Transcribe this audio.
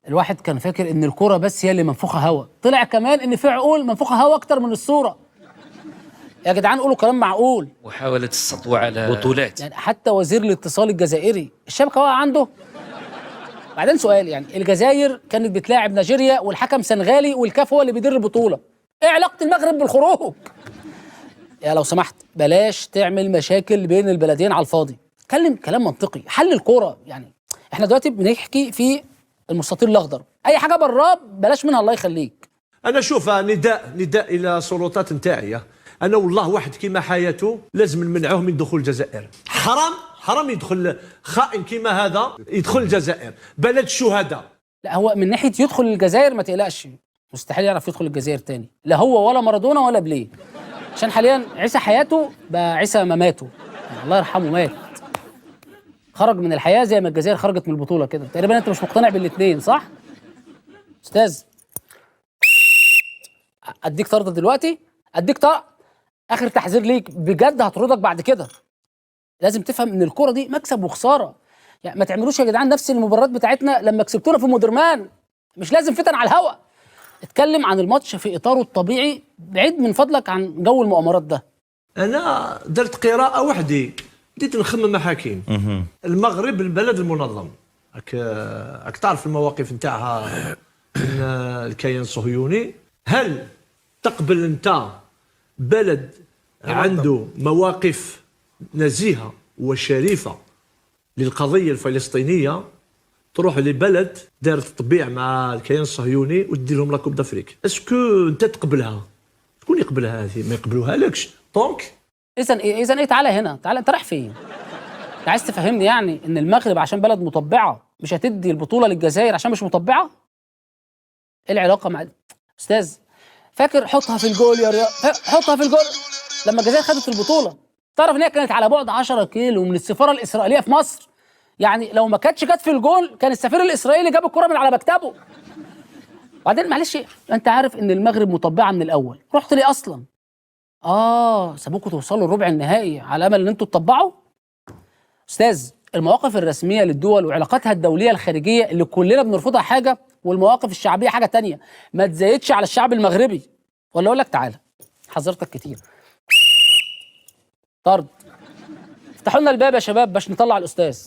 الواحد كان فاكر ان الكرة بس هي اللي منفوخة هوا، طلع كمان ان في عقول منفوخة هوا اكتر من الصورة. يا جدعان قولوا كلام معقول. محاولة السطو على بطولات، يعني حتى وزير الاتصال الجزائري الشبكة واقعة عنده. بعدين سؤال، يعني الجزائر كانت بتلاعب نيجيريا والحكم سنغالي والكاف هو اللي بيدير البطولة، ايه علاقة المغرب بالخروج؟ يا لو سمحت بلاش تعمل مشاكل بين البلدين على الفاضي، اتكلم كلام منطقي، حل الكورة. يعني احنا دلوقتي بنحكي في المستطيل الاخضر، اي حاجة براه بلاش منها الله يخليك. انا شوف نداء الى السلطات نتاعي. انا والله واحد كيما حياته لازم نمنعوه من دخول الجزائر. حرام يدخل خائن كيما هذا يدخل الجزائر، بلد الشهداء. لا هو من ناحيه يدخل الجزائر ما تقلقش، مستحيل يعرف يدخل الجزائر تاني، لا هو ولا مارادونا ولا بليه، عشان حاليا عيسى حياته بقى عيسى مماته، يعني الله يرحمه مات، خرج من الحياه زي ما الجزائر خرجت من البطوله كده. تقريبا انت مش مقتنع بالاثنين صح استاذ؟ اديك طرد دلوقتي، اديك طرد، اخر تحذير ليك بجد، هطردك بعد كده. لازم تفهم ان الكوره دي مكسب وخساره، يعني ما تعملوش يا جدعان نفس المباريات بتاعتنا لما كسبتونا في مودرمان، مش لازم فتن على الهوا. اتكلم عن الماتش في اطاره الطبيعي، بعيد من فضلك عن جو المؤامرات ده. انا درت قراءه وحدي، بديت نخمم محاكين. المغرب البلد المنظم، راك تعرف المواقف نتاعها من الكيان الصهيوني. هل تقبل انت بلد عنده مواقف نزيهه وشريفه للقضيه الفلسطينيه تروح لبلد دارت تطبيع مع الكيان الصهيوني ودير لهم لا كوب دافريك؟ اسكو انت تقبلها؟ شكون يقبلها هذه؟ ما يقبلوها لكش. دونك اذا ايه، تعالى هنا، تعالى، انت رايح فين؟ انت عايز تفهمني يعني ان المغرب عشان بلد مطبعه مش هتدي البطوله للجزائر عشان مش مطبعه؟ ايه العلاقه مع استاذ؟ فاكر حطها في الجول يا رياض، حطها في الجول لما الجزائر خدت البطوله، تعرف ان هي كانت على بعد 10 كيلو من السفاره الاسرائيليه في مصر، يعني لو ما كانتش جت في الجول كان السفير الاسرائيلي جاب الكره من على مكتبه. بعدين معلش، انت عارف ان المغرب مطبعه من الاول، رحت ليه اصلا؟ سابوكوا توصلوا الربع النهائي على امل ان انتوا تطبعوا؟ استاذ، المواقف الرسميه للدول وعلاقاتها الدوليه الخارجيه اللي كلنا بنرفضها حاجه، والمواقف الشعبيه حاجه تانية، ما تزايدش على الشعب المغربي. ولا اقول لك تعالى، حذرتك كتير. طرد. افتحوا لنا الباب يا شباب باش نطلع الاستاذ.